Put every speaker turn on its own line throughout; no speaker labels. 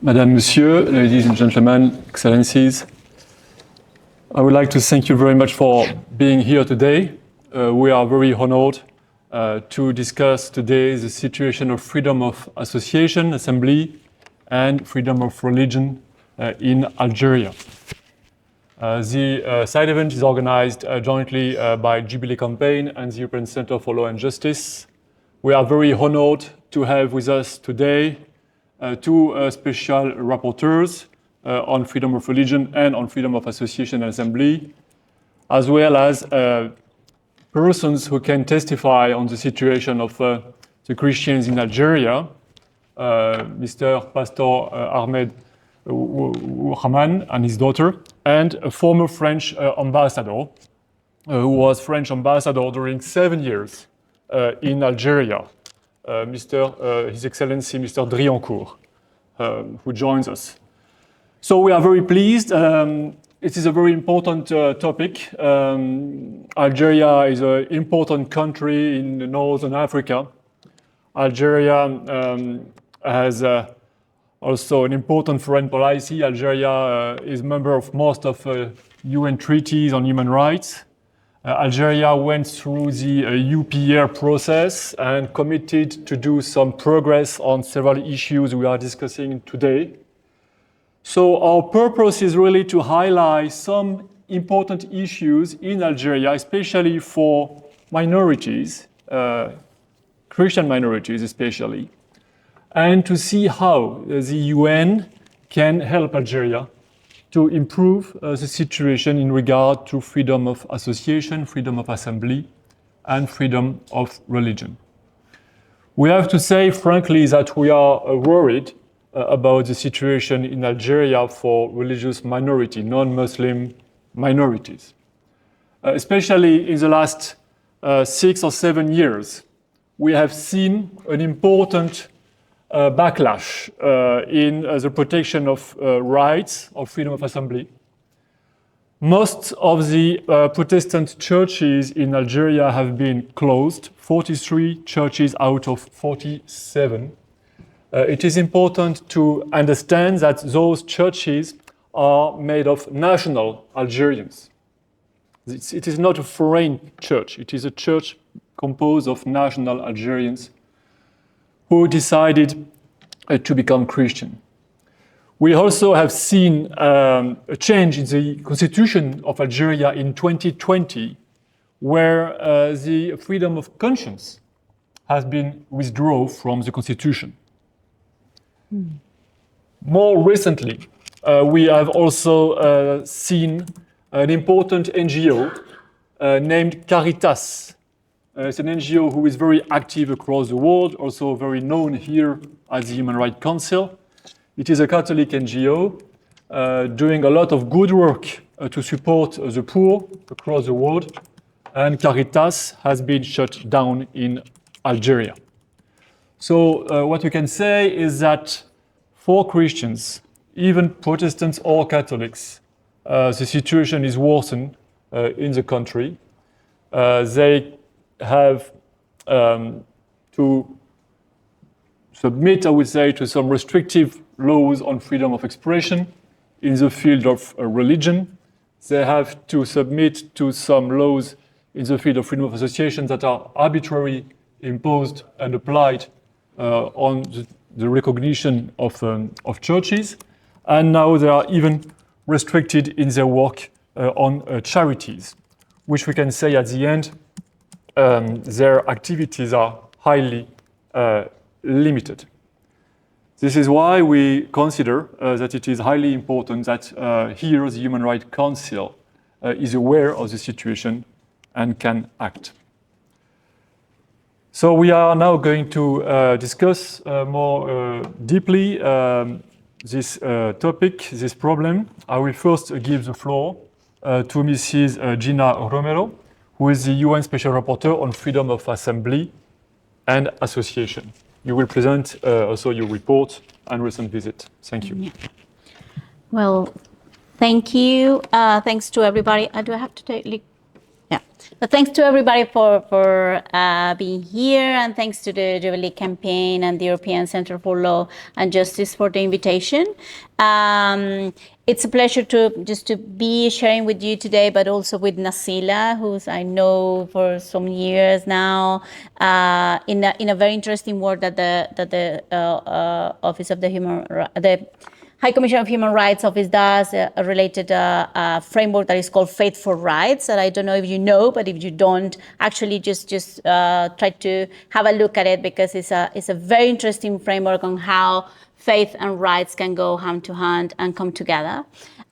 Madame, Monsieur, ladies and gentlemen, excellencies, I would like to thank you very much for being here today. We are very honored to discuss today the situation of freedom of association, assembly, and freedom of religion in Algeria. The side event is organized jointly by Jubilee Campaign and the European Center for Law and Justice. We are very honored to have with us today two special rapporteurs on freedom of religion and on freedom of association and assembly, as well as persons who can testify on the situation of the Christians in Algeria, Mr. Pastor Ourahmane and his daughter, and a former French ambassador, who was French ambassador during 7 years in Algeria, His Excellency Mr. Driencourt, who joins us. So we are very pleased. It is a very important topic. Algeria is an important country in northern Africa. Algeria has also an important foreign policy. Algeria is a member of most of UN treaties on human rights. Algeria went through the UPR process and committed to do some progress on several issues we are discussing today. So our purpose is really to highlight some important issues in Algeria, especially for minorities, Christian minorities especially, and to see how the UN can help Algeria to improve the situation in regard to freedom of association, freedom of assembly, and freedom of religion. We have to say frankly that we are worried about the situation in Algeria for religious minority, non-Muslim minorities. Especially in the last 6 or 7 years, we have seen an important backlash in the protection of rights of freedom of assembly. Most of the Protestant churches in Algeria have been closed, 43 churches out of 47. It is important to understand that those churches are made of national Algerians. It is not a foreign church, it is a church composed of national Algerians who decided to become Christian. We also have seen a change in the constitution of Algeria in 2020, where the freedom of conscience has been withdrawn from the constitution. More recently, we have also seen an important NGO named Caritas. It's an NGO who is very active across the world, also very known here at the Human Rights Council. It is a Catholic NGO doing a lot of good work to support the poor across the world, and Caritas has been shut down in Algeria. So what we can say is that for Christians, even Protestants or Catholics, the situation is worsened in the country. They have to submit, I would say, to some restrictive laws on freedom of expression in the field of religion. They have to submit to some laws in the field of freedom of association that are arbitrarily imposed and applied on the recognition of churches. And now they are even restricted in their work on charities, which we can say at the end their activities are highly limited. This is why we consider that it is highly important that here the Human Rights Council is aware of the situation and can act. So we are now going to discuss more deeply this topic, this problem. I will first give the floor to Mrs. Gina Romero, who is the UN Special Rapporteur on freedom of assembly and association. You will present also your report and recent visit. Thank you.
Well, thank you. Thanks to everybody. Do I have to take Yeah. So thanks to everybody for being here, and thanks to the Jubilee Campaign and the European Center for Law and Justice for the invitation. It's a pleasure to be sharing with you today, but also with Nazila, who I know for some years now, in a very interesting work that the Office of the High Commission of Human Rights Office does, a related framework that is called Faith for Rights, that I don't know if you know, but if you don't, actually just try to have a look at it, because it's a very interesting framework on how faith and rights can go hand to hand and come together.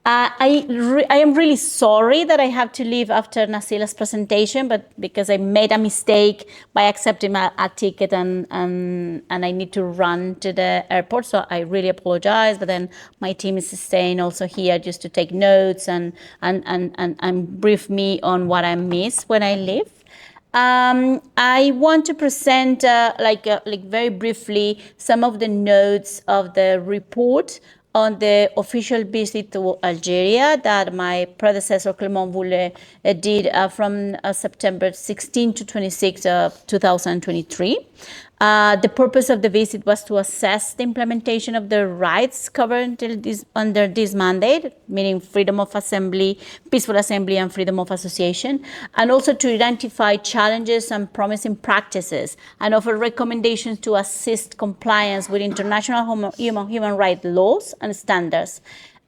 I am really sorry that I have to leave after Nazila's presentation, but because I made a mistake by accepting a ticket and I need to run to the airport, so I really apologize. But then my team is staying also here just to take notes and brief me on what I miss when I leave. I want to present, like very briefly, some of the notes of the report on the official visit to Algeria that my predecessor Clément Boulle did from September 16 to 26, 2023. The purpose of the visit was to assess the implementation of the rights covered under this mandate, meaning freedom of assembly, peaceful assembly, and freedom of association, and also to identify challenges and promising practices and offer recommendations to assist compliance with international human rights laws and standards.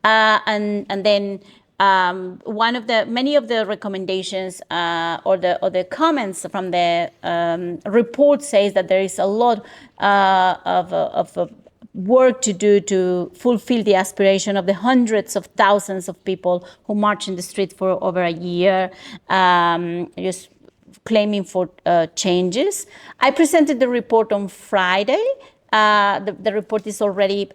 And then many of the recommendations or the comments from the report says that there is a lot of work to do to fulfill the aspiration of the hundreds of thousands of people who marched in the street for over a year, just claiming for changes. I presented the report on Friday. The report is already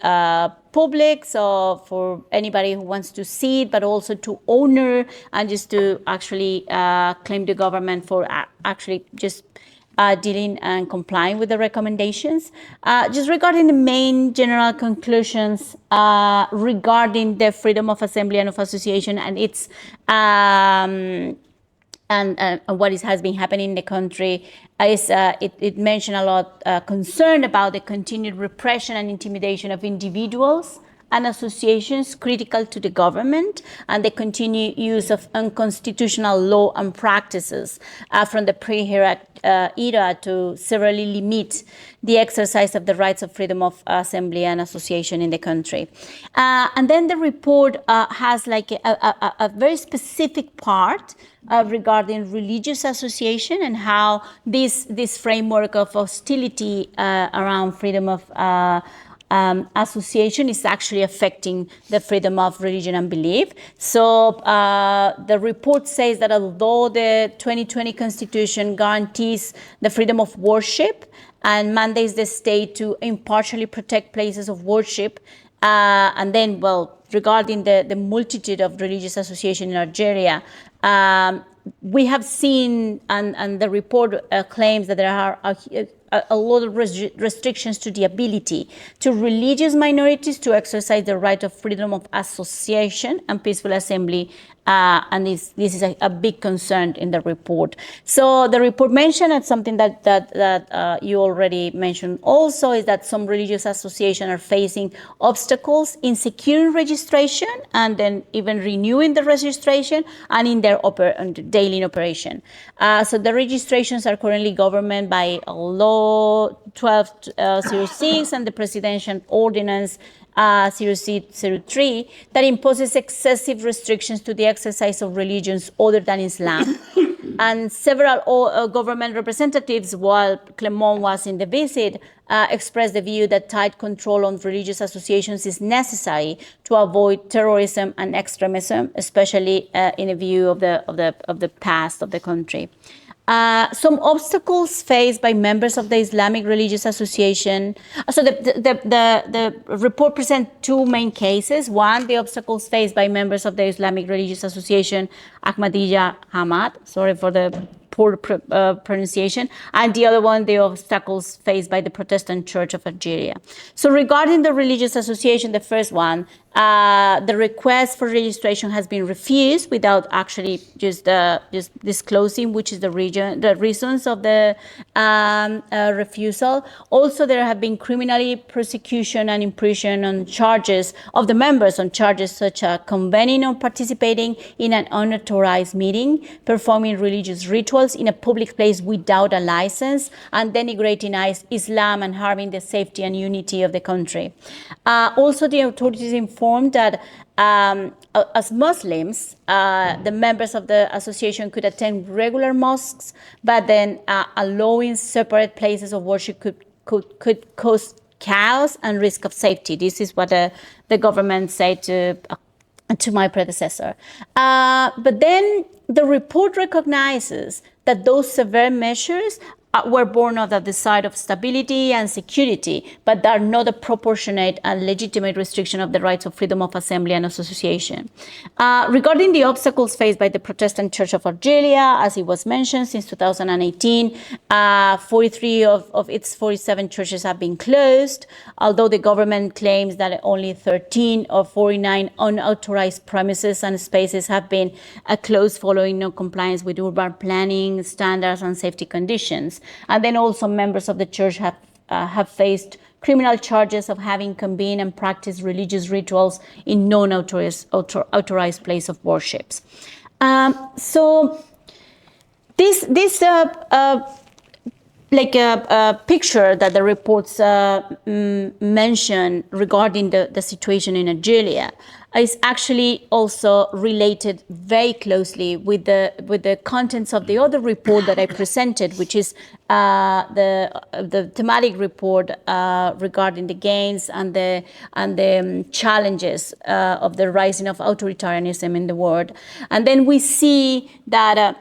public, so for anybody who wants to see it, but also to honor and just to actually claim the government for actually just dealing and complying with the recommendations. Just regarding the main general conclusions regarding the freedom of assembly and of association and its and what has been happening in the country is it mentioned a lot concern about the continued repression and intimidation of individuals and associations critical to the government, and the continued use of unconstitutional law and practices from the pre-Iraq era to severely limit the exercise of the rights of freedom of assembly and association in the country. And then the report has like a very specific part regarding religious association and how this framework of hostility around freedom of association is actually affecting the freedom of religion and belief. So the report says that although the 2020 Constitution guarantees the freedom of worship and mandates the state to impartially protect places of worship, and then, well, regarding the multitude of religious associations in Algeria, we have seen, and the report claims that there are a lot of restrictions to the ability to religious minorities to exercise the right of freedom of association and peaceful assembly, and this is a big concern in the report. So the report mentioned, and something that you already mentioned also, is that some religious associations are facing obstacles in securing registration and then even renewing the registration and in their daily operation. So the registrations are currently governed by a law 1206 and the Presidential Ordinance 0603 that imposes excessive restrictions to the exercise of religions other than Islam. And several government representatives, while Clément was in the visit, expressed the view that tight control on religious associations is necessary to avoid terrorism and extremism, especially in a view of the past of the country. Some obstacles faced by members of the Islamic Religious Association. So the report presents two main cases. One, the obstacles faced by members of the Islamic Religious Association, Ahmadiyya Hamad, sorry for the poor pronunciation, and the other one, the obstacles faced by the Protestant Church of Algeria. So regarding the religious association, the first one, The request for registration has been refused without actually just disclosing which is the reasons of the refusal. Also, there have been criminal prosecution and imprisonment on charges of the members on charges such as convening or participating in an unauthorized meeting, performing religious rituals in a public place without a license, and denigrating Islam and harming the safety and unity of the country. Also, the authorities informed that as Muslims, the members of the association could attend regular mosques, but then allowing separate places of worship could cause chaos and risk of safety. This is what the government said to my predecessor. But then the report recognizes that those severe measures were born of the desire of stability and security, but are not a proportionate and legitimate restriction of the rights of freedom of assembly and association. Regarding the obstacles faced by the Protestant Church of Algeria, as it was mentioned, since 2018, 43 of its 47 churches have been closed, although the government claims that only 13 of 49 unauthorized premises and spaces have been closed following no compliance with urban planning standards and safety conditions. And then also members of the church have faced criminal charges of having convened and practiced religious rituals in non-authorized place of worships. So this like a picture that the reports mention regarding the situation in Algeria is actually also related very closely with the contents of the other report that I presented, which is the thematic report regarding the gains and the challenges of the rising of authoritarianism in the world. And then we see that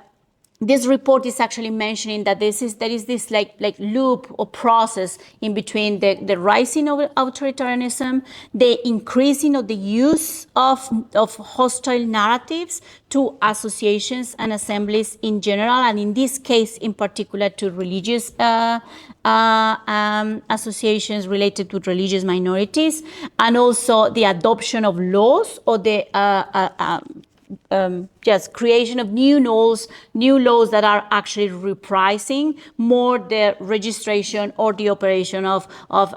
this report is actually mentioning that there is this like loop or process in between the rising of authoritarianism, the increasing of the use of hostile narratives to associations and assemblies in general, and in this case in particular to religious associations related to religious minorities, and also the adoption of laws or the creation of new laws that are actually reprising more the registration or the operation of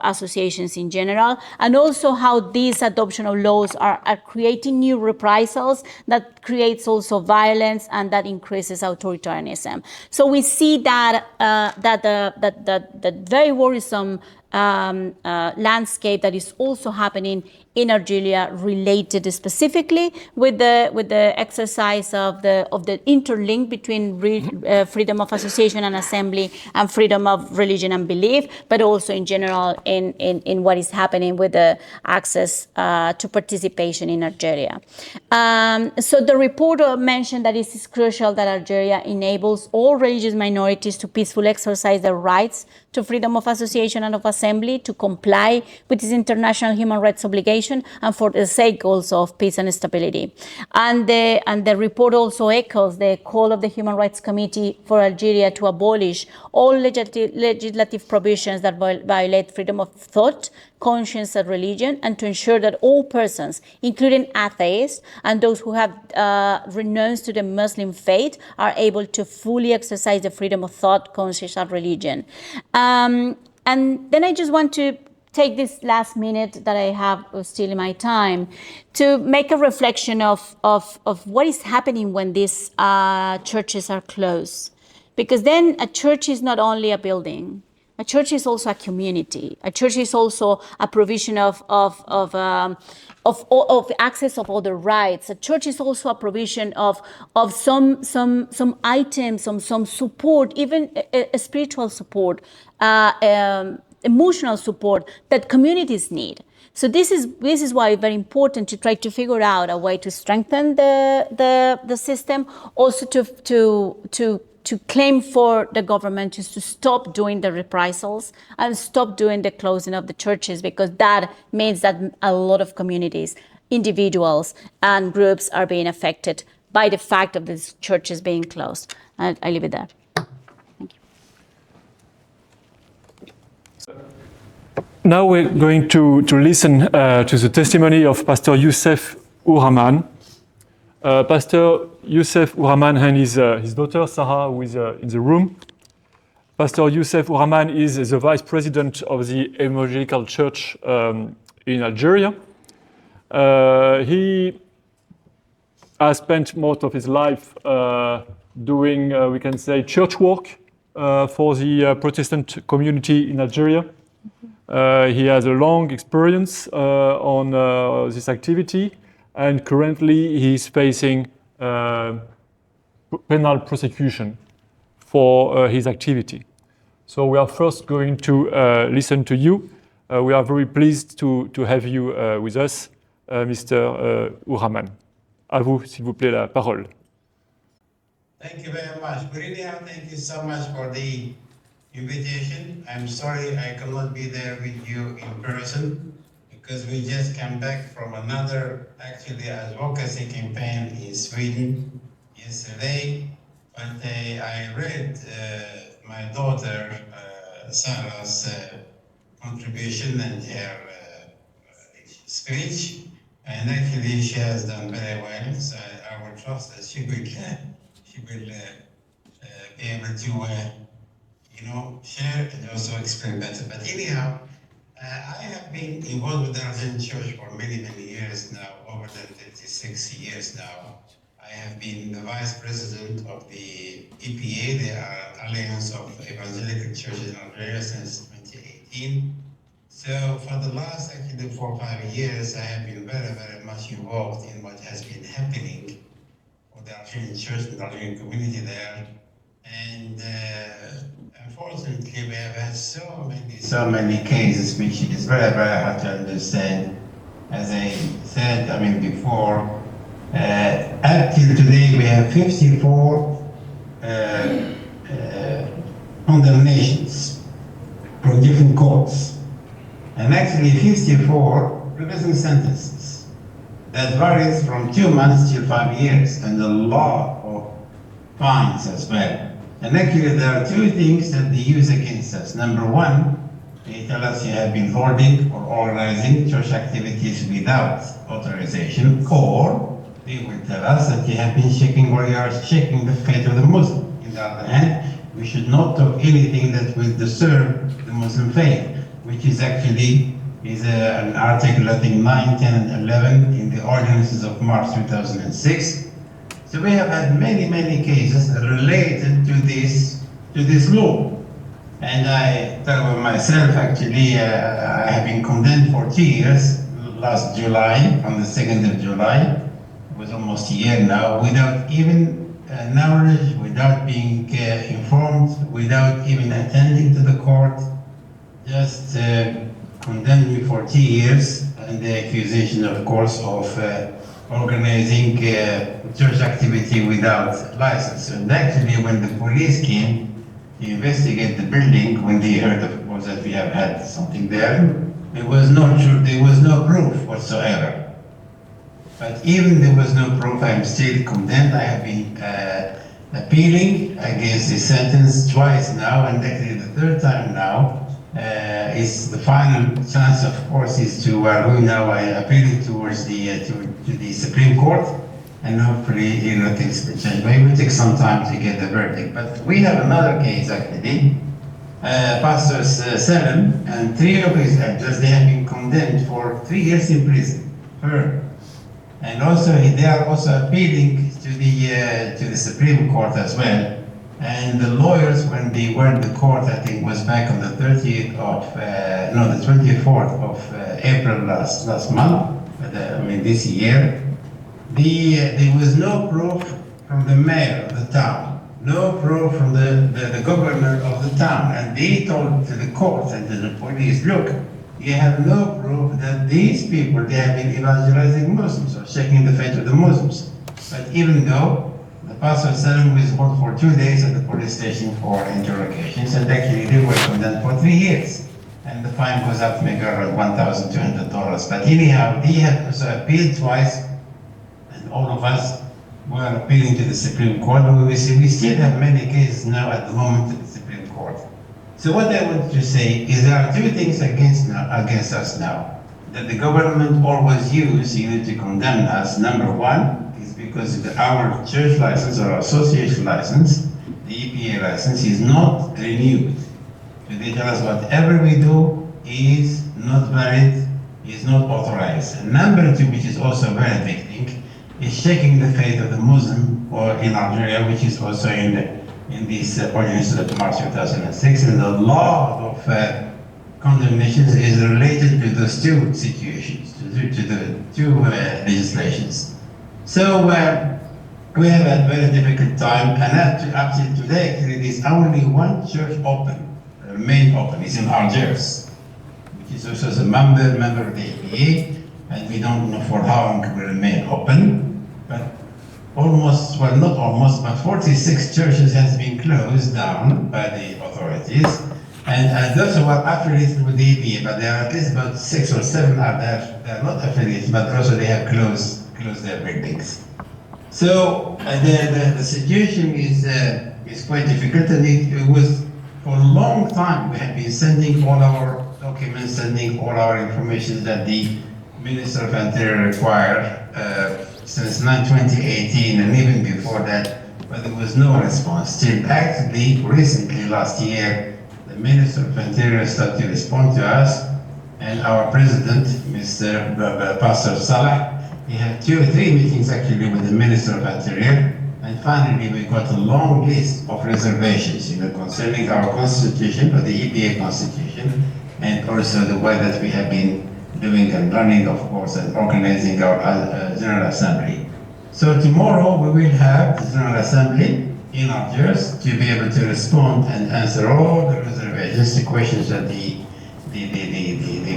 associations in general, and also how this adoption of laws are creating new reprisals that creates also violence and that increases authoritarianism. So we see that that very worrisome landscape that is also happening in Algeria, related specifically with the exercise of the interlink between freedom of association and assembly and freedom of religion and belief, but also in general in what is happening with the access to participation in Algeria. So the report mentioned that it is crucial that Algeria enables all religious minorities to peacefully exercise their rights to freedom of association and of assembly, to comply with its international human rights obligation, and for the sake also of peace and stability. And the report also echoes the call of the Human Rights Committee for Algeria to abolish all legislative provisions that violate freedom of thought, conscience, and religion, and to ensure that all persons, including atheists and those who have renounced to the Muslim faith, are able to fully exercise the freedom of thought, conscience, and religion. And then I just want to take this last minute that I have still in my time to make a reflection of what is happening when these churches are closed. Because then a church is not only a building. A church is also a community. A church is also a provision of access of other rights. A church is also a provision of some items, some support, even a spiritual support, emotional support that communities need. So this is why it's very important to try to figure out a way to strengthen the system, also to claim for the government to stop doing the reprisals and stop doing the closing of the churches, because that means that a lot of communities, individuals and groups are being affected by the fact of these churches being closed. I leave it there. Thank you.
Now we're going to listen to the testimony of Pastor Youssef Ourahmane. Pastor Youssef Ourahmane and his daughter Sarah, who is in the room. Pastor Youssef Ourahmane is the vice president of the Evangelical Church in Algeria. He has spent most of his life doing, we can say, church work for the Protestant community in Algeria. He has a long experience on this activity, and currently he is facing penal prosecution for his activity. So we are first going to listen to you. We are very pleased to have you with us, Mr. Ourahmane. À vous, s'il vous plaît, la parole.
Thank you very much. Really, thank you so much for the invitation. I'm sorry I cannot be there with you in person because we just came back from another actually advocacy campaign in Sweden yesterday. But I read my daughter Sarah's contribution and her speech, and actually she has done very well. So I will trust that she will be able to share and also explain better. But anyhow, I have been involved with the Algerian Church for many, many years now, over than 36 years now. I have been the vice president of the EPA, the Alliance of Evangelical Churches in Algeria, since 2018. So for the last actually 4 or 5 years, I have been very, very much involved in what has been happening for the Algerian Church and the Algerian community there. And unfortunately, we have had so many cases, which is very, very hard to understand. As I said, before, up till today, we have 54 condemnations from different courts. And actually 54 prison sentences that varies from 2 months till 5 years, and a lot of fines as well. And actually there are 2 things that they use against us. Number 1, they tell us you have been holding or organizing church activities without authorization, or they will tell us that you have been shaking or you are shaking the faith of the Muslim. On the other hand, we should not talk anything that will disturb the Muslim faith, which is actually an article, I think 9, 10, and 11 in the ordinances of March 2006. So we have had many, many cases related to this law. And I tell myself, actually, I have been condemned for 2 years, last July, on the 2nd of July. It was almost a year now, without even knowledge, without being informed, without even attending to the court. Just condemned me for 2 years, and the accusation, of course, of organizing church activity without license. And actually, when the police came to investigate the building, when they heard, of course, that we have had something there, there was no proof whatsoever. But even there was no proof, I am still condemned. I have been appealing against this sentence twice now, and actually the 3rd time now. Is the final chance, of course, is to going now appealing towards to the Supreme Court, and hopefully things will change. But it will take some time to get the verdict. But we have another case actually. Pastor Selim and 3 of his elders, they have been condemned for 3 years in prison. And also they are also appealing to the Supreme Court as well. And the lawyers, when they were in the court, I think was back on the 24th of April last month, this year, there was no proof from the mayor of the town, no proof from the governor of the town, and they told to the court and to the police, look, you have no proof that these people, they have been evangelizing Muslims or shaking the faith of the Muslims. But even though the pastor Salim was held for 2 days at the police station for interrogations, and actually they were condemned for 3 years. And the fine goes up to make around $1,200. But anyhow, they had also appealed twice, and all of us were appealing to the Supreme Court. But we still have many cases now at the moment to the Supreme Court. So what I want to say is there are two things against us now that the government always use to condemn us. Number one is because our church license or association license, the EPA license, is not renewed. So they tell us whatever we do is not valid, is not authorized. And number two, which is also very big thing, is checking the faith of the Muslim or in Algeria, which is also in this ordinance of March 2006. And the law of condemnations is related to those two situations, to the two legislations. So we have a very difficult time, and up to today, there is only one church open, remain open, is in Algiers, which is also a member of the EPA, and we don't know for how long it will remain open, but almost, well not almost, but 46 churches has been closed down by the authorities, and those who are affiliated with the EPA, but there are at least about 6 or 7 are there, they are not affiliated, but also they have closed their buildings. So the situation is quite difficult, and it was for a long time we have been sending all our documents, sending all our information that the Minister of Interior required since 2018 and even before that, but there was no response. Till actually recently, last year, the Minister of Interior started to respond to us, and our President, Mr. Pastor Salah, he had 2 or 3 meetings actually with the Minister of Interior, and finally we got a long list of reservations, concerning our constitution, or the EPA constitution, and also the way that we have been doing and running, of course, and organizing our General Assembly. So tomorrow we will have the General Assembly in Algiers to be able to respond and answer all the reservations, the questions that they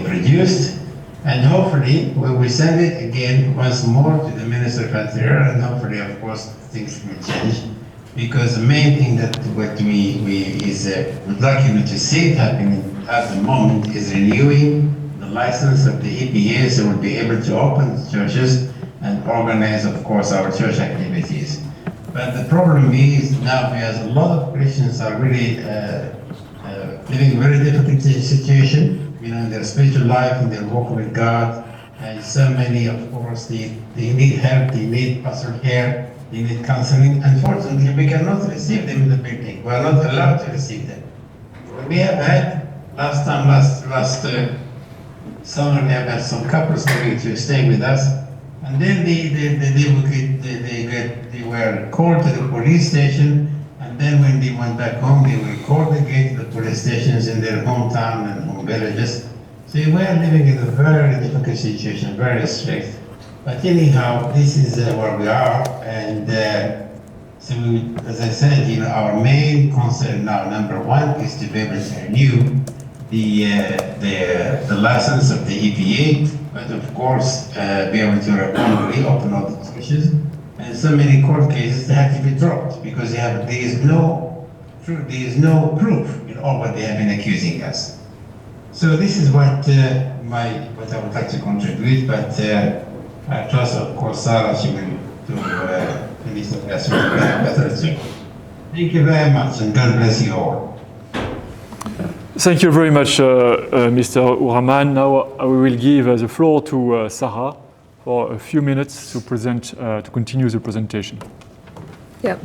produced. And hopefully, we will send it again once more to the Minister of Interior, and hopefully, of course, things will change. Because the main thing that what we would like to see happening at the moment is renewing the license of the EPA, so we'll be able to open the churches and organize, of course, our church activities. But the problem is now, because a lot of Christians are really living a very difficult situation, in their spiritual life, in their walk with God, and so many, of course, they need help, they need pastoral care, they need counseling. Unfortunately, we cannot receive them in the building. We are not allowed to receive them. We have had, last summer, we have had some couples coming to stay with us, and then they were called to the police station, and then when they went back home, they were called again to the police stations in their hometown and home villages. So we are living in a very difficult situation, very strict. But anyhow, this is where we are, and so as I said, our main concern now, number one, is to be able to renew the license of the EPA, but of course, be able to reopen all the churches. And so many court cases, they have to be dropped because there is no proof in all what they have been accusing us. So this is what I would like to contribute, but I trust, of course, Sarah, she will finish the rest with better too. Thank you very much, and God bless you all.
Thank you very much, Mr. Ourahmane. Now I will give the floor to Sarah for a few minutes to continue the presentation.
Yep.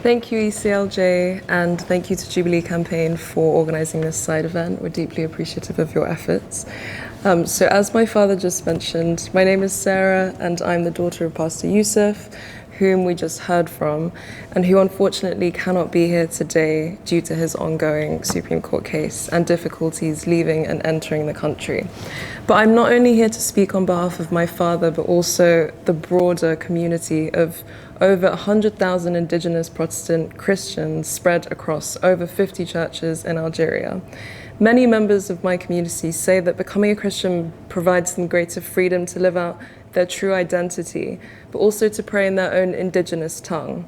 Thank you, ECLJ, and thank you to Jubilee Campaign for organising this side event. We're deeply appreciative of your efforts. So as my father just mentioned, my name is Sarah, and I'm the daughter of Pastor Youssef, whom we just heard from, and who unfortunately cannot be here today due to his ongoing Supreme Court case and difficulties leaving and entering the country. But I'm not only here to speak on behalf of my father, but also the broader community of over 100,000 indigenous Protestant Christians spread across over 50 churches in Algeria. Many members of my community say that becoming a Christian provides them greater freedom to live out their true identity, but also to pray in their own indigenous tongue.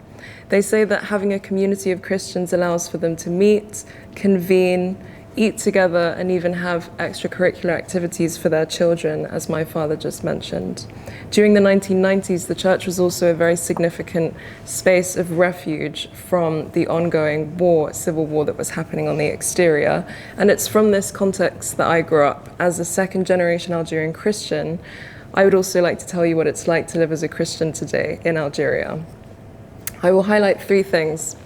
They say that having a community of Christians allows for them to meet, convene, eat together, and even have extracurricular activities for their children, as my father just mentioned. During the 1990s, the church was also a very significant space of refuge from the ongoing war, civil war that was happening on the exterior. And it's from this context that I grew up. As a second-generation Algerian Christian, I would also like to tell you what it's like to live as a Christian today in Algeria. I will highlight 3 things.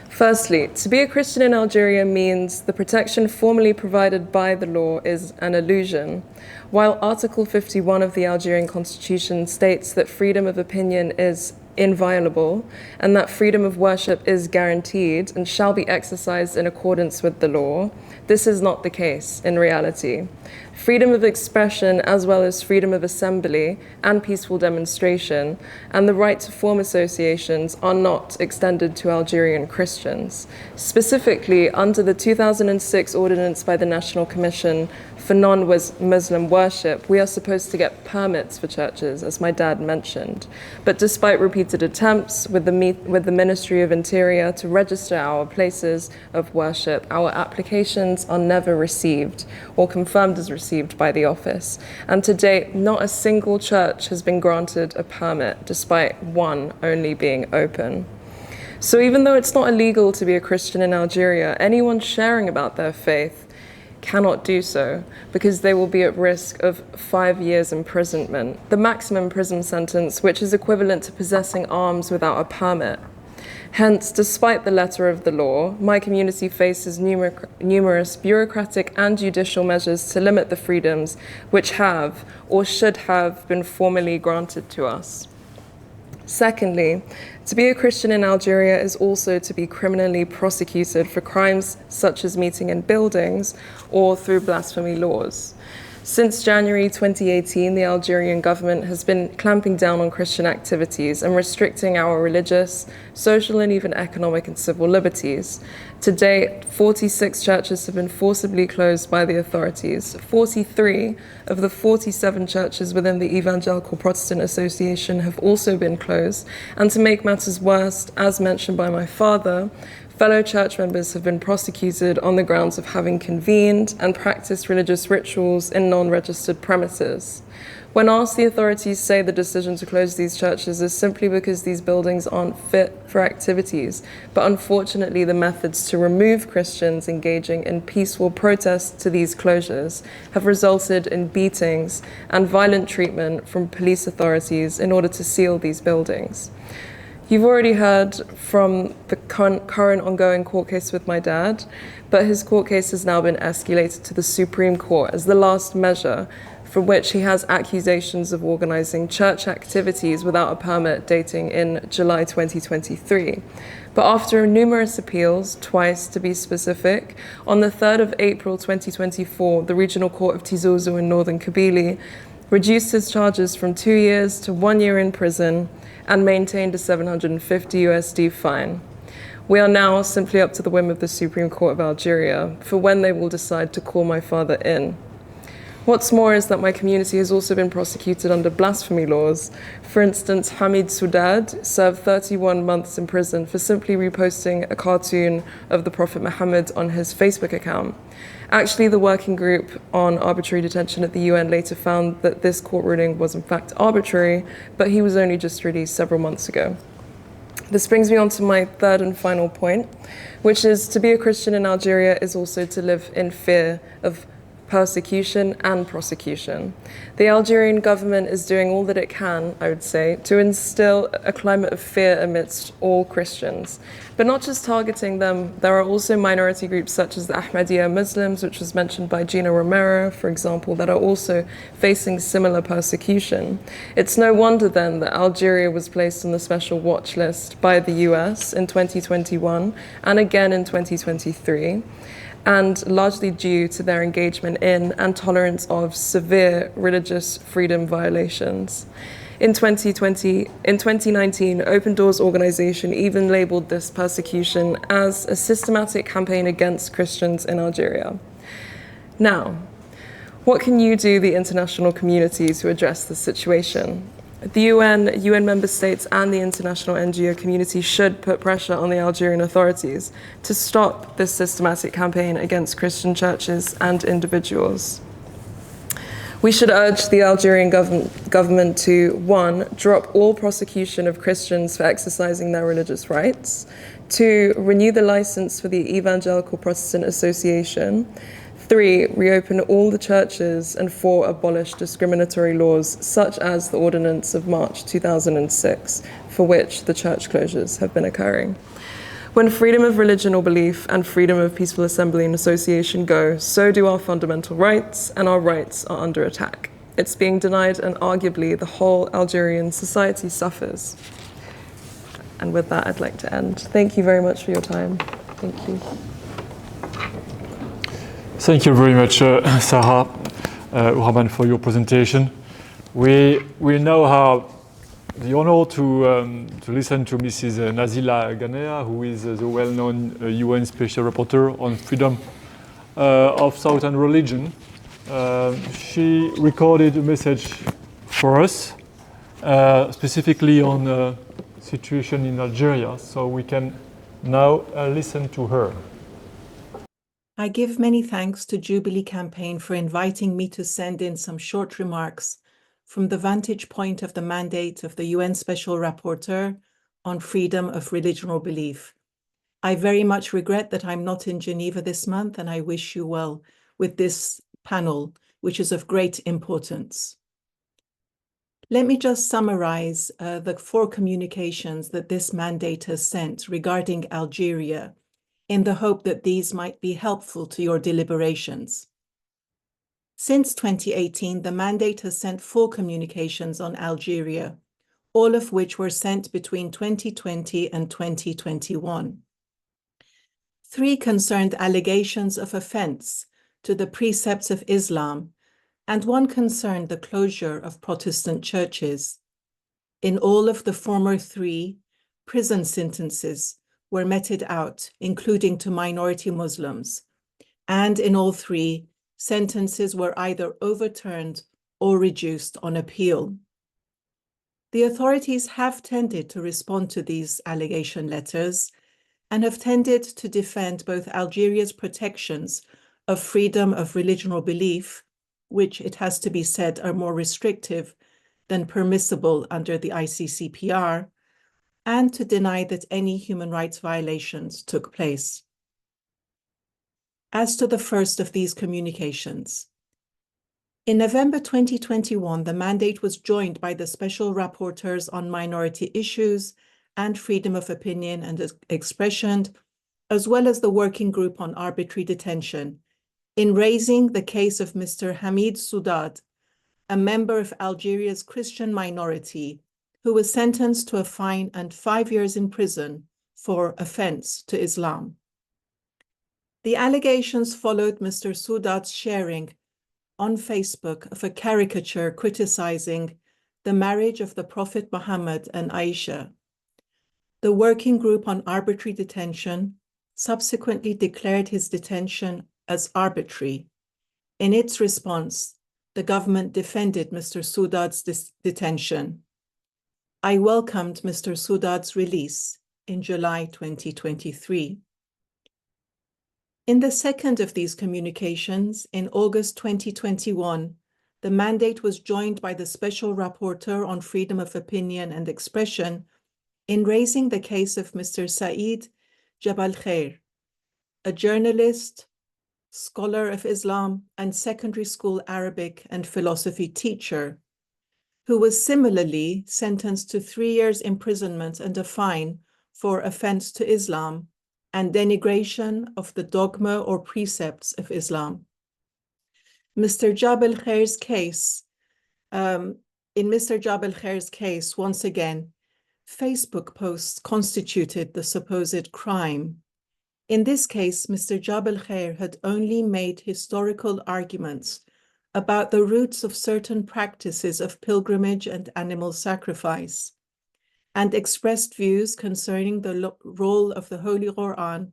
Firstly, to be a Christian in Algeria means the protection formally provided by the law is an illusion. While Article 51 of the Algerian Constitution states that freedom of opinion is inviolable and that freedom of worship is guaranteed and shall be exercised in accordance with the law, this is not the case in reality. Freedom of expression, as well as freedom of assembly and peaceful demonstration, and the right to form associations are not extended to Algerian Christians. Specifically, under the 2006 ordinance by the National Commission for non-Muslim worship, we are supposed to get permits for churches, as my dad mentioned. But despite repeated attempts with the Ministry of Interior to register our places of worship, our applications are never received or confirmed as received by the office. And to date, not a single church has been granted a permit, despite one only being open. So even though it's not illegal to be a Christian in Algeria, anyone sharing about their faith cannot do so because they will be at risk of 5 years imprisonment, the maximum prison sentence, which is equivalent to possessing arms without a permit. Hence, despite the letter of the law, my community faces numerous bureaucratic and judicial measures to limit the freedoms which have or should have been formally granted to us. Secondly, to be a Christian in Algeria is also to be criminally prosecuted for crimes such as meeting in buildings or through blasphemy laws. Since January 2018, the Algerian government has been clamping down on Christian activities and restricting our religious, social, and even economic and civil liberties. To date, 46 churches have been forcibly closed by the authorities. 43 of the 47 churches within the Evangelical Protestant Association have also been closed. And to make matters worse, as mentioned by my father, fellow church members have been prosecuted on the grounds of having convened and practiced religious rituals in non-registered premises. When asked, the authorities say the decision to close these churches is simply because these buildings aren't fit for activities, but unfortunately the methods to remove Christians engaging in peaceful protests to these closures have resulted in beatings and violent treatment from police authorities in order to seal these buildings. You've already heard from the current ongoing court case with my dad, but his court case has now been escalated to the Supreme Court as the last measure, for which he has accusations of organizing church activities without a permit dating in July 2023. But after numerous appeals, twice to be specific, on the 3rd of April 2024, the Regional Court of Tizozo in Northern Kabylie reduced his charges from 2 years to 1 year in prison and maintained a $750 USD fine. We are now simply up to the whim of the Supreme Court of Algeria for when they will decide to call my father in. What's more is that my community has also been prosecuted under blasphemy laws. For instance, Hamid Soudad served 31 months in prison for simply reposting a cartoon of the Prophet Muhammad on his Facebook account. Actually, the working group on arbitrary detention at the UN later found that this court ruling was in fact arbitrary, but he was only just released several months ago. This brings me on to my third and final point, which is to be a Christian in Algeria is also to live in fear of persecution and prosecution. The Algerian government is doing all that it can, I would say, to instill a climate of fear amidst all Christians. But not just targeting them, there are also minority groups such as the Ahmadiyya Muslims, which was mentioned by Gina Romero, for example, that are also facing similar persecution. It's no wonder then that Algeria was placed on the special watch list by the US in 2021 and again in 2023. And largely due to their engagement in and tolerance of severe religious freedom violations. In 2019, Open Doors organization even labeled this persecution as a systematic campaign against Christians in Algeria. Now, what can you do, the international community, to address the situation? The UN member states and the international NGO community should put pressure on the Algerian authorities to stop this systematic campaign against Christian churches and individuals. We should urge the Algerian government to, 1, drop all prosecution of Christians for exercising their religious rights, 2, renew the license for the Evangelical Protestant Association, 3, reopen all the churches, and 4, abolish discriminatory laws such as the Ordinance of March 2006, for which the church closures have been occurring. When freedom of religion or belief and freedom of peaceful assembly and association go, so do our fundamental rights, and our rights are under attack. It's being denied, and arguably the whole Algerian society suffers. And with that, I'd like to end. Thank you very much for your time. Thank you.
Thank you very much, Sarah, Ourahmane, for your presentation. We now have the honor to listen to Mrs. Nazila Ghanea, who is the well-known UN Special Rapporteur on freedom of thought and religion. She recorded a message for us, specifically on the situation in Algeria, so we can now listen to her.
I give many thanks to Jubilee Campaign for inviting me to send in some short remarks from the vantage point of the mandate of the UN Special Rapporteur on freedom of religion or belief. I very much regret that I'm not in Geneva this month, and I wish you well with this panel, which is of great importance. Let me just summarize the 4 communications that this mandate has sent regarding Algeria, in the hope that these might be helpful to your deliberations. Since 2018, the mandate has sent 4 communications on Algeria, all of which were sent between 2020 and 2021. 3 concerned allegations of offense to the precepts of Islam, and 1 concerned the closure of Protestant churches. In all of the former 3, prison sentences were meted out, including to minority Muslims, and in all 3, sentences were either overturned or reduced on appeal. The authorities have tended to respond to these allegation letters and have tended to defend both Algeria's protections of freedom of religion or belief, which it has to be said are more restrictive than permissible under the ICCPR, and to deny that any human rights violations took place. As to the first of these communications, in November 2021, the mandate was joined by the Special Rapporteurs on Minority Issues and Freedom of Opinion and Expression, as well as the Working Group on Arbitrary Detention, in raising the case of Mr. Hamid Soudad, a member of Algeria's Christian minority, who was sentenced to a fine and 5 years in prison for offense to Islam. The allegations followed Mr. Soudad's sharing on Facebook of a caricature criticizing the marriage of the Prophet Muhammad and Aisha. The Working Group on Arbitrary Detention subsequently declared his detention as arbitrary. In its response, the government defended Mr. Soudad's detention. I welcomed Mr. Soudad's release in July 2023. In the second of these communications, in August 2021, the mandate was joined by the Special Rapporteur on Freedom of Opinion and Expression in raising the case of Mr. Saeed Jabal Khair, a journalist, scholar of Islam, and secondary school Arabic and philosophy teacher, who was similarly sentenced to 3 years imprisonment and a fine for offense to Islam and denigration of the dogma or precepts of Islam. Mr. Jabal Khair's case, in Mr. Jabal Khair's case, once again, Facebook posts constituted the supposed crime. In this case, Mr. Jabal Khair had only made historical arguments about the roots of certain practices of pilgrimage and animal sacrifice, and expressed views concerning the role of the Holy Quran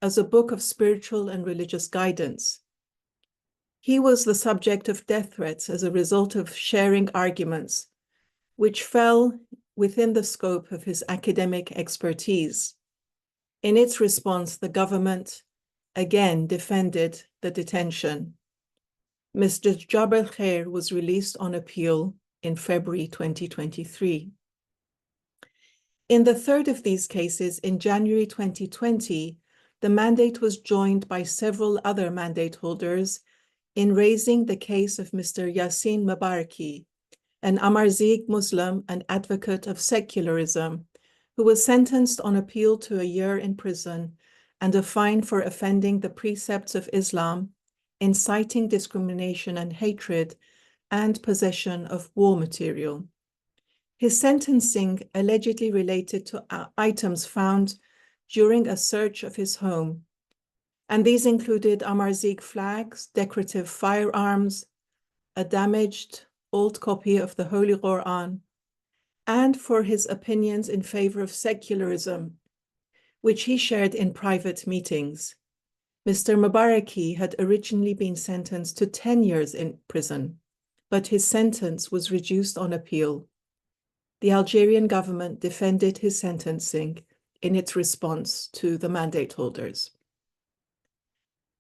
as a book of spiritual and religious guidance. He was the subject of death threats as a result of sharing arguments which fell within the scope of his academic expertise. In its response, the government again defended the detention. Mr. Jabal Khair was released on appeal in February 2023. In the third of these cases, in January 2020, the mandate was joined by several other mandate holders in raising the case of Mr. Yassin Mabaraki, an Amarzigh Muslim and advocate of secularism, who was sentenced on appeal to a year in prison and a fine for offending the precepts of Islam, inciting discrimination and hatred, and possession of war material. His sentencing allegedly related to items found during a search of his home, and these included Amarzigh flags, decorative firearms, a damaged old copy of the Holy Quran, and for his opinions in favor of secularism, which he shared in private meetings. Mr. Mabaraki had originally been sentenced to 10 years in prison, but his sentence was reduced on appeal. The Algerian government defended his sentencing in its response to the mandate holders.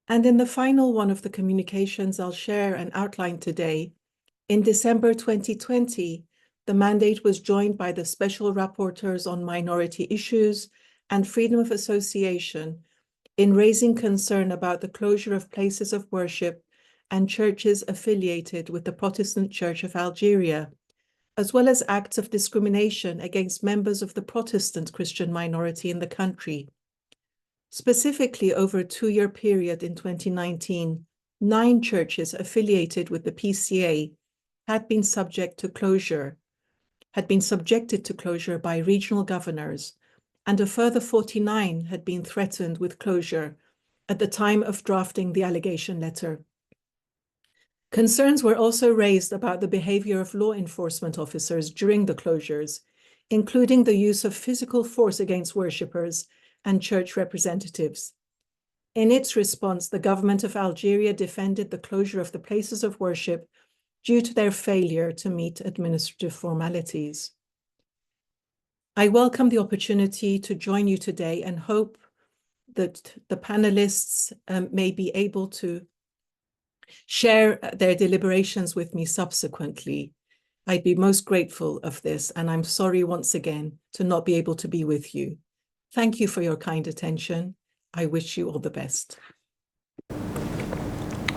And in the final one of the communications I'll share and outline today, in December 2020, the mandate was joined by the Special Rapporteurs on Minority Issues and Freedom of Association in raising concern about the closure of places of worship and churches affiliated with the Protestant Church of Algeria, as well as acts of discrimination against members of the Protestant Christian minority in the country. Specifically, over a 2-year period in 2019, 9 churches affiliated with the PCA had been subjected to closure by regional governors, and a further 49 had been threatened with closure at the time of drafting the allegation letter. Concerns were also raised about the behavior of law enforcement officers during the closures, including the use of physical force against worshippers and church representatives. In its response, the government of Algeria defended the closure of the places of worship due to their failure to meet administrative formalities. I welcome the opportunity to join you today and hope that the panelists may be able to share their deliberations with me subsequently. I'd be most grateful of this, and I'm sorry once again to not be able to be with you. Thank you for your kind attention. I wish you all the best.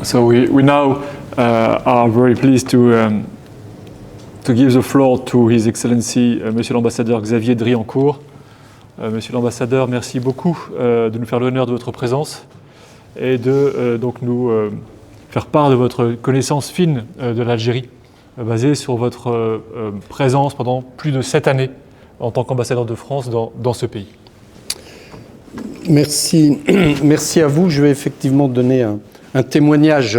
So we now are very pleased to give the floor to His Excellency Monsieur l'Ambassadeur Xavier Driencourt. Monsieur l'Ambassadeur, merci beaucoup de nous faire l'honneur de votre présence et de donc nous faire part de votre connaissance fine de l'Algérie, basée sur votre présence pendant plus de 7 années en tant qu'ambassadeur de France dans ce pays.
Merci. Merci à vous. Je vais effectivement donner un témoignage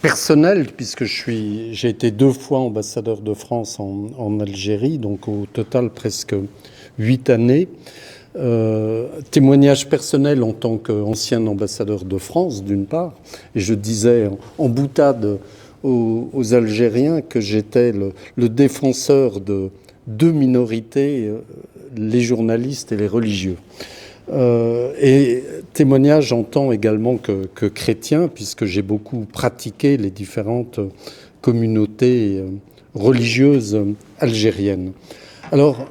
personnel, puisque j'ai été 2 fois ambassadeur de France en Algérie, donc au total presque 8 années. Témoignage personnel en tant qu'ancien ambassadeur de France, d'une part, et je disais en boutade aux Algériens que j'étais le défenseur de 2 minorités, les journalistes et les religieux. Et témoignage en tant également que chrétien, puisque j'ai beaucoup pratiqué les différentes communautés religieuses algériennes. Alors,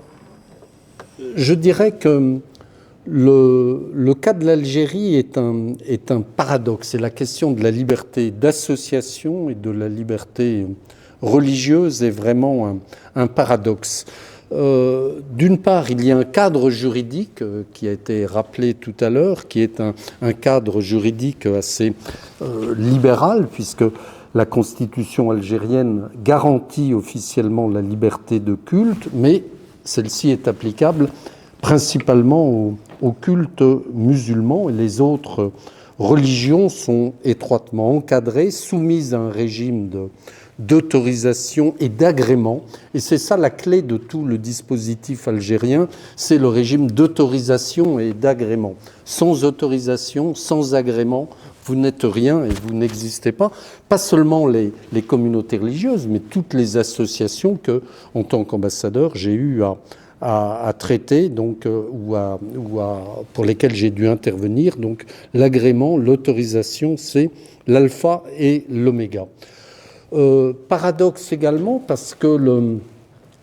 je dirais que le cas de l'Algérie est un paradoxe. C'est la question de la liberté d'association et de la liberté religieuse est vraiment un paradoxe. D'une part, il y a un cadre juridique qui a été rappelé tout à l'heure, qui est un cadre juridique assez libéral, puisque la Constitution algérienne garantit officiellement la liberté de culte, mais celle-ci est applicable principalement au culte musulman, et les autres religions sont étroitement encadrées, soumises à un régime d'autorisation et d'agrément. Et c'est ça la clé de tout le dispositif algérien, c'est le régime d'autorisation et d'agrément. Sans autorisation, sans agrément, vous n'êtes rien et vous n'existez pas. Pas seulement les communautés religieuses, mais toutes les associations que, en tant qu'ambassadeur, j'ai eu à traiter, donc, pour lesquelles j'ai dû intervenir. Donc l'agrément, l'autorisation, c'est l'alpha et l'oméga. Paradoxe également, parce que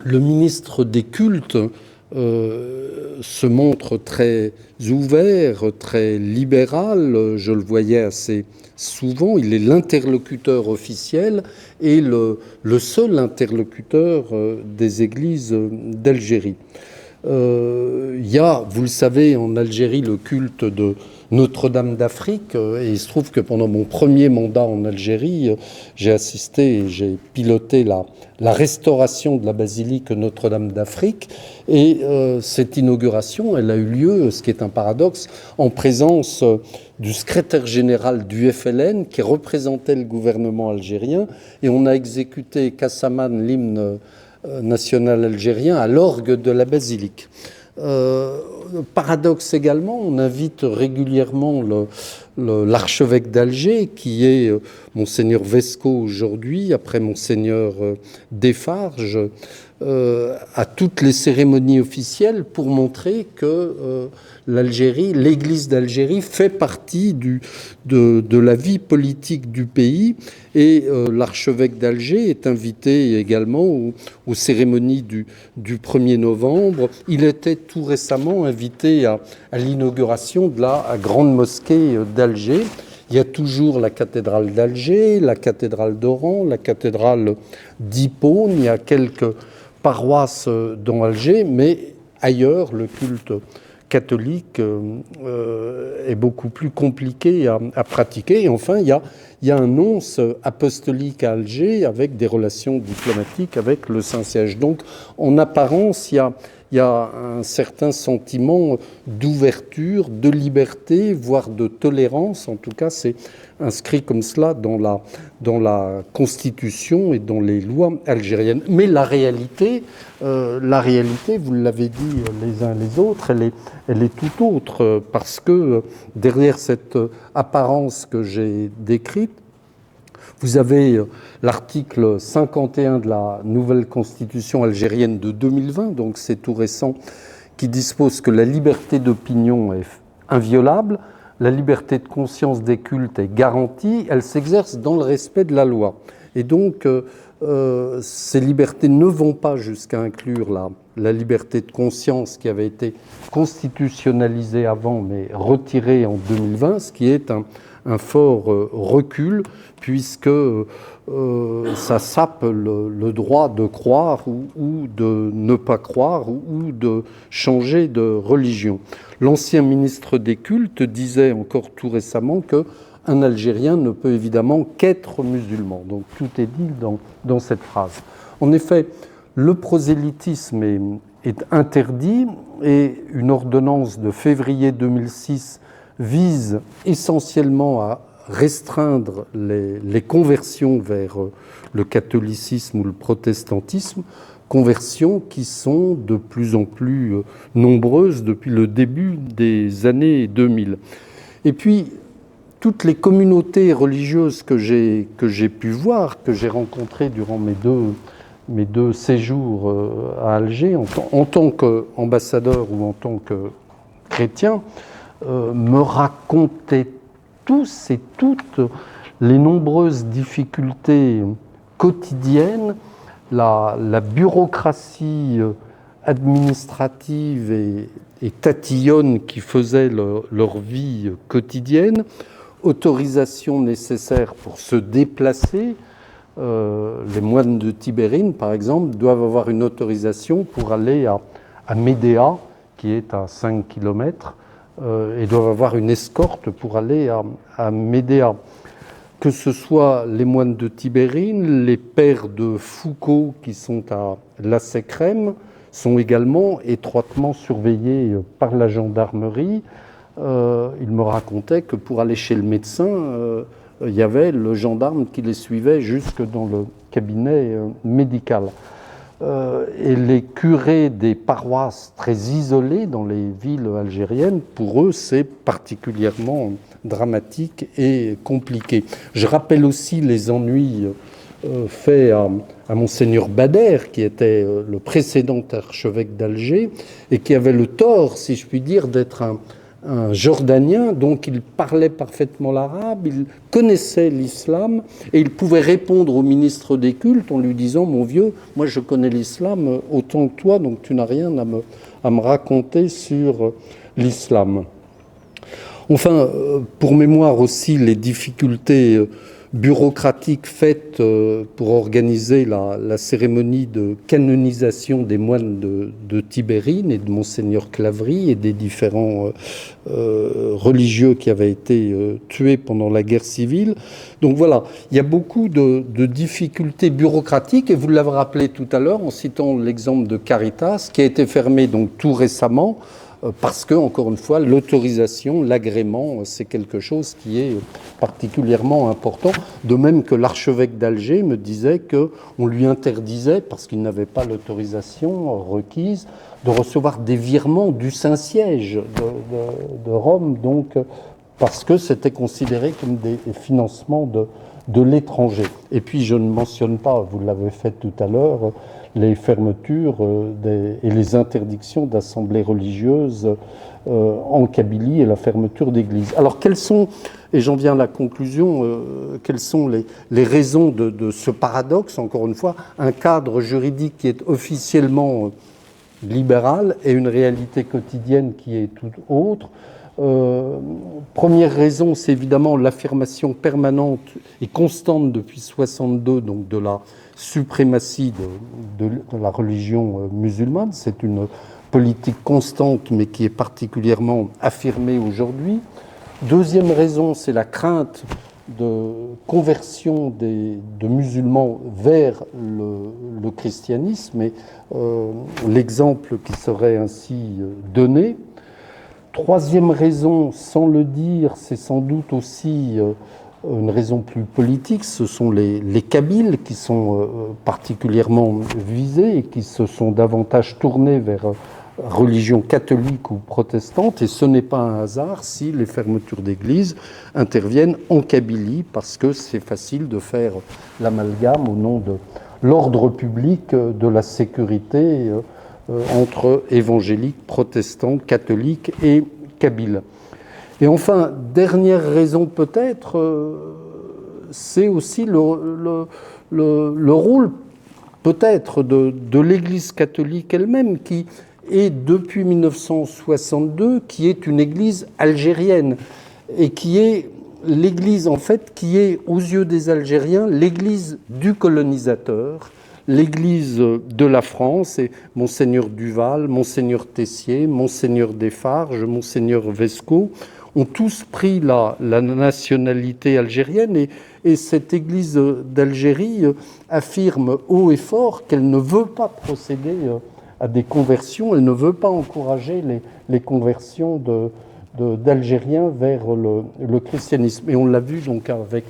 le ministre des cultes se montre très ouvert, très libéral. Je le voyais assez souvent. Il est l'interlocuteur officiel et le seul interlocuteur des églises d'Algérie. Il y a, vous le savez, en Algérie, le culte de Notre-Dame d'Afrique. Et il se trouve que pendant mon premier mandat en Algérie, j'ai assisté et j'ai piloté la restauration de la basilique Notre-Dame d'Afrique. Et cette inauguration, elle a eu lieu, ce qui est un paradoxe, en présence du secrétaire général du FLN qui représentait le gouvernement algérien. Et on a exécuté Kassaman, l'hymne national algérien, à l'orgue de la basilique. Paradoxe également, on invite régulièrement l'archevêque d'Alger, qui est Monseigneur Vesco aujourd'hui, après Monseigneur Desfarges, à toutes les cérémonies officielles pour montrer que l'Église d'Algérie fait partie de la vie politique du pays. Et l'archevêque d'Alger est invité également aux cérémonies du 1er novembre. Il était tout récemment invité à l'inauguration de la grande mosquée d'Alger. Il y a toujours la cathédrale d'Alger, la cathédrale d'Oran, la cathédrale d'Hippone. Il y a quelques paroisses dans Alger, mais ailleurs, le culte catholique est beaucoup plus compliqué à pratiquer. Et enfin, il y a un nonce apostolique à Alger avec des relations diplomatiques avec le Saint-Siège. Donc, en apparence, il y a un certain sentiment d'ouverture, de liberté, voire de tolérance. En tout cas, c'est inscrit comme cela dans la Constitution et dans les lois algériennes. Mais la réalité, vous l'avez dit les uns les autres, elle est tout autre, parce que derrière cette apparence que j'ai décrite, vous avez l'article 51 de la nouvelle constitution algérienne de 2020, donc c'est tout récent, qui dispose que la liberté d'opinion est inviolable, la liberté de conscience des cultes est garantie, elle s'exerce dans le respect de la loi. Et donc, ces libertés ne vont pas jusqu'à inclure la liberté de conscience qui avait été constitutionnalisée avant, mais retirée en 2020, ce qui est un fort recul, puisque ça sape le droit de croire ou de ne pas croire ou de changer de religion. L'ancien ministre des cultes disait encore tout récemment qu'un Algérien ne peut évidemment qu'être musulman. Donc tout est dit dans cette phrase. En effet, le prosélytisme est interdit et une ordonnance de février 2006 vise essentiellement à restreindre les conversions vers le catholicisme ou le protestantisme, conversions qui sont de plus en plus nombreuses depuis le début des années 2000. Et puis, toutes les communautés religieuses que j'ai pu voir, que j'ai rencontrées durant mes deux séjours à Alger, en tant qu'ambassadeur ou en tant que chrétien, me racontaient tous et toutes les nombreuses difficultés quotidiennes, la bureaucratie administrative et tatillonne qui faisait leur vie quotidienne, autorisation nécessaire pour se déplacer. Les moines de Tibérine, par exemple, doivent avoir une autorisation pour aller à Médéa, qui est à 5 km, et doivent avoir une escorte pour aller à Médéa. Que ce soit les moines de Tibérine, les pères de Foucault qui sont à La Secrème, sont également étroitement surveillés par la gendarmerie. Il me racontait que pour aller chez le médecin, il y avait le gendarme qui les suivait jusque dans le cabinet médical. Et les curés des paroisses très isolées dans les villes algériennes, pour eux, c'est particulièrement dramatique et compliqué. Je rappelle aussi les ennuis faits à Monseigneur Bader, qui était le précédent archevêque d'Alger et qui avait le tort, si je puis dire, d'être un Jordanien, donc il parlait parfaitement l'arabe, il connaissait l'islam et il pouvait répondre au ministre des cultes en lui disant « Mon vieux, moi je connais l'islam autant que toi, donc tu n'as rien à me raconter sur l'islam. » Enfin, pour mémoire aussi, les difficultés bureaucratiques faites pour organiser la cérémonie de canonisation des moines de Tibérine et de Monseigneur Claverie et des différents religieux qui avaient été tués pendant la guerre civile. Donc voilà, il y a beaucoup de difficultés bureaucratiques et vous l'avez rappelé tout à l'heure en citant l'exemple de Caritas qui a été fermé donc tout récemment parce que, encore une fois, l'autorisation, l'agrément, c'est quelque chose qui est particulièrement important. De même que l'archevêque d'Alger me disait qu'on lui interdisait, parce qu'il n'avait pas l'autorisation requise, de recevoir des virements du Saint-Siège de Rome, donc parce que c'était considéré comme des financements de l'étranger. Et puis, je ne mentionne pas, vous l'avez fait tout à l'heure, les fermetures et les interdictions d'assemblées religieuses en Kabylie et la fermeture d'églises. Alors, quelles sont, et j'en viens à la conclusion, quelles sont les raisons de ce paradoxe, encore une fois, un cadre juridique qui est officiellement libéral et une réalité quotidienne qui est tout autre. Première raison, c'est évidemment l'affirmation permanente et constante depuis 1962 donc de la suprématie de la religion musulmane. C'est une politique constante mais qui est particulièrement affirmée aujourd'hui. Deuxième raison, c'est la crainte de conversion de musulmans vers le christianisme et l'exemple qui serait ainsi donné. Troisième raison, sans le dire, c'est sans doute aussi une raison plus politique, ce sont les Kabyles qui sont particulièrement visés et qui se sont davantage tournés vers religion catholique ou protestante, et ce n'est pas un hasard si les fermetures d'églises interviennent en Kabylie, parce que c'est facile de faire l'amalgame au nom de l'ordre public, de la sécurité, entre évangéliques, protestants, catholiques et kabyles. Et enfin, dernière raison peut-être, c'est aussi le rôle peut-être de l'Église catholique elle-même, qui est depuis 1962, qui est une Église algérienne, et qui est l'Église en fait qui est aux yeux des Algériens l'Église du colonisateur, l'Église de la France, et Monseigneur Duval, Monseigneur Tessier, Monseigneur Desfarges, Monseigneur Vesco ont tous pris la nationalité algérienne, et cette Église d'Algérie affirme haut et fort qu'elle ne veut pas procéder à des conversions, elle ne veut pas encourager les conversions d'Algériens vers le christianisme. Et on l'a vu donc avec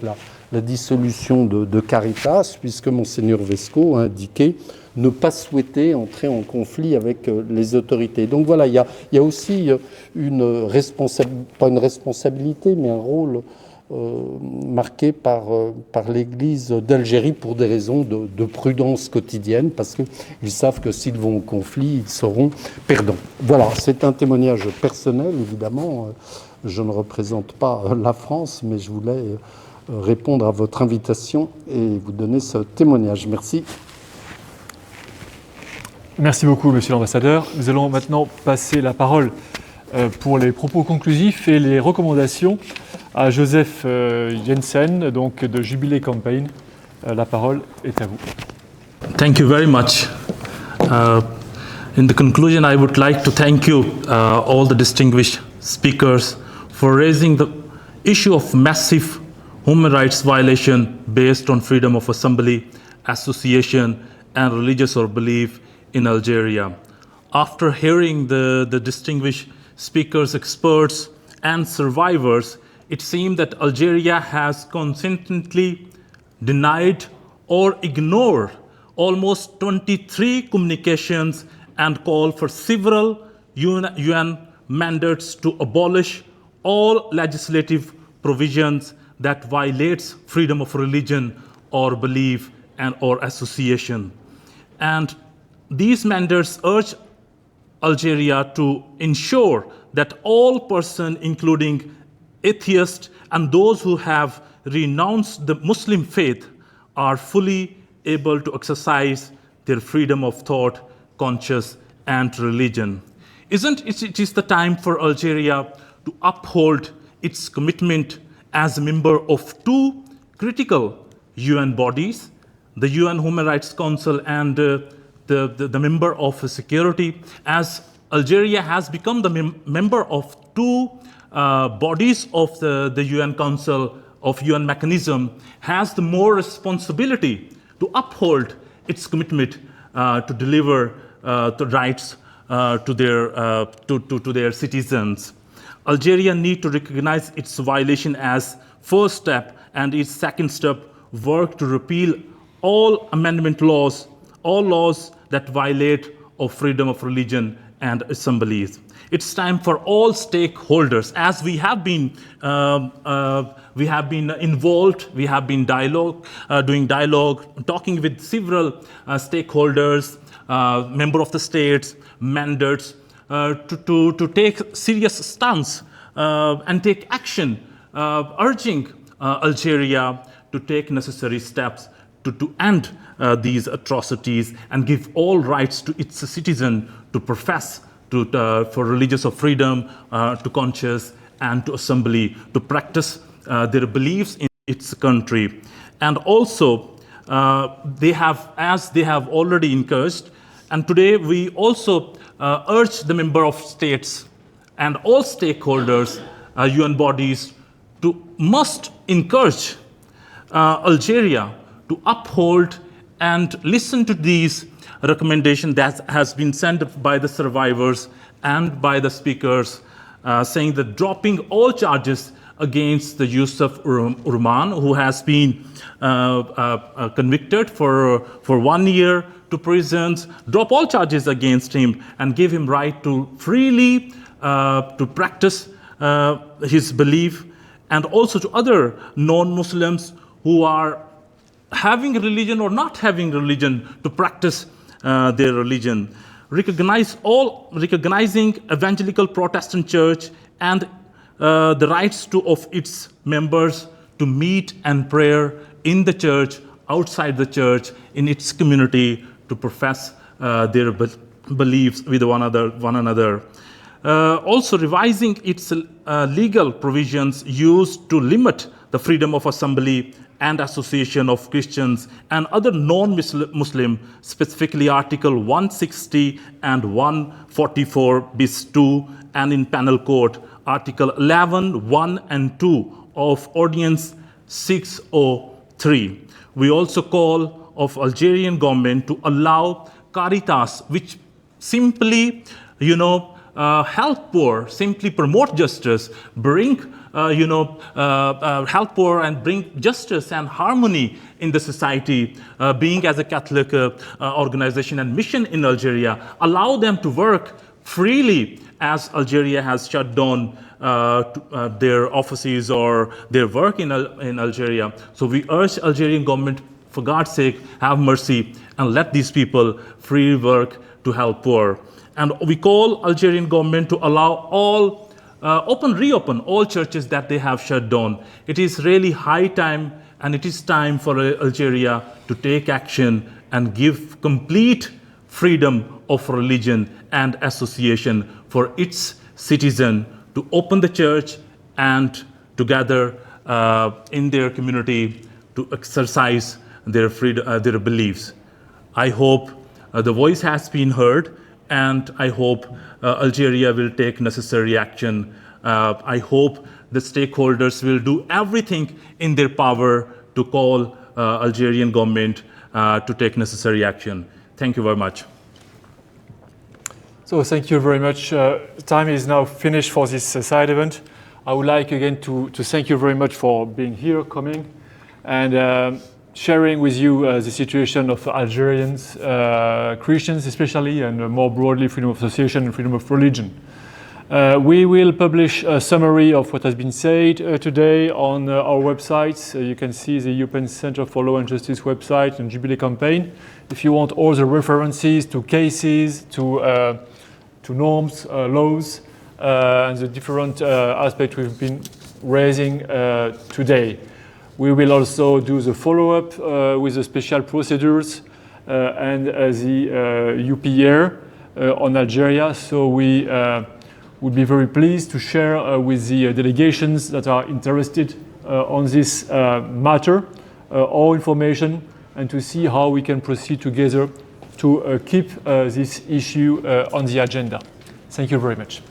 la dissolution de Caritas, puisque Monseigneur Vesco a indiqué ne pas souhaiter entrer en conflit avec les autorités. Donc voilà, il y a aussi pas une responsabilité, mais un rôle marqué par l'Église d'Algérie pour des raisons de prudence quotidienne, parce qu'ils savent que s'ils vont au conflit, ils seront perdants. Voilà, c'est un témoignage personnel, évidemment. Je ne représente pas la France, mais je voulais répondre à votre invitation et vous donner ce témoignage. Merci.
Merci beaucoup, Monsieur l'Ambassadeur. Nous allons maintenant passer la parole pour les propos conclusifs et les recommandations à Youssef Jansen, donc de Jubilee Campaign. La parole est à vous.
Thank you very much. In the conclusion, I would like to thank you, all the distinguished speakers, for raising the issue of massive human rights violation based on freedom of assembly, association, and religious or belief in Algeria. After hearing the distinguished speakers, experts, and survivors, it seemed that Algeria has consistently denied or ignored almost 23 communications and called for several UN mandates to abolish all legislative provisions that violates freedom of religion or belief and or association. And these mandates urge Algeria to ensure that all persons, including atheists and those who have renounced the Muslim faith, are fully able to exercise their freedom of thought, conscience, and religion. It is the time for Algeria to uphold its commitment as a member of two critical UN bodies, the UN Human Rights Council and the member of security, as Algeria has become the member of two bodies of the UN Council of UN mechanism, has the more responsibility to uphold its commitment to deliver the rights to their citizens. Algeria needs to recognize its violation as first step, and its second step, work to repeal all amendment laws, all laws that violate of freedom of religion and assemblies. It's time for all stakeholders, as we have been involved, we have been doing dialogue, talking with several stakeholders, member of the states, mandates, to take serious stance and take action, urging Algeria to take necessary steps to end these atrocities and give all rights to its citizens to profess for religious of freedom, to conscience, and to assembly, to practice their beliefs in its country. And also, they have already encouraged, and today we also urge the member of states and all stakeholders, UN bodies, must encourage Algeria to uphold and listen to these recommendations that has been sent by the survivors and by the speakers, saying that dropping all charges against the Youssef Ourahmane, who has been convicted for 1 year to prisons, drop all charges against him and give him right to freely to practice his belief, and also to other non-Muslims who are having religion or not having religion to practice their religion. Recognizing Evangelical Protestant Church and the rights of its members to meet and pray in the church, outside the church, in its community, to profess their beliefs with one another. Also revising its legal provisions used to limit the freedom of assembly and association of Christians and other non-Muslim, specifically Article 160 and 144 bis 2, and in Penal Code, Article 11, 1 and 2 of Ordinance 603. We also call of Algerian government to allow Caritas, which simply, help poor, simply promote justice, bring help poor and bring justice and harmony in the society, being as a Catholic organization and mission in Algeria, allow them to work freely, as Algeria has shut down their offices or their work in Algeria. So we urge Algerian government, for God's sake, have mercy and let these people free work to help poor. And we call Algerian government to allow all reopen all churches that they have shut down. It is really high time, and it is time for Algeria to take action and give complete freedom of religion and association for its citizens to open the church and to gather in their community to exercise their freedom, their beliefs. I hope the voice has been heard, and I hope Algeria will take necessary action. I hope the stakeholders will do everything in their power to call Algerian government to take necessary action. Thank you very much.
So thank you very much. Time is now finished for this side event. I would like again to thank you very much for being here, coming, and sharing with you the situation of Algerians, Christians especially, and more broadly freedom of association and freedom of religion. We will publish a summary of what has been said today on our websites. You can see the European Centre for Law and Justice website and Jubilee Campaign. If you want all the references to cases, to norms, laws, and the different aspects we've been raising today. We will also do the follow-up with the special procedures and the UPR on Algeria. So we would be very pleased to share with the delegations that are interested on this matter all information and to see how we can proceed together to keep this issue on the agenda. Thank you very much.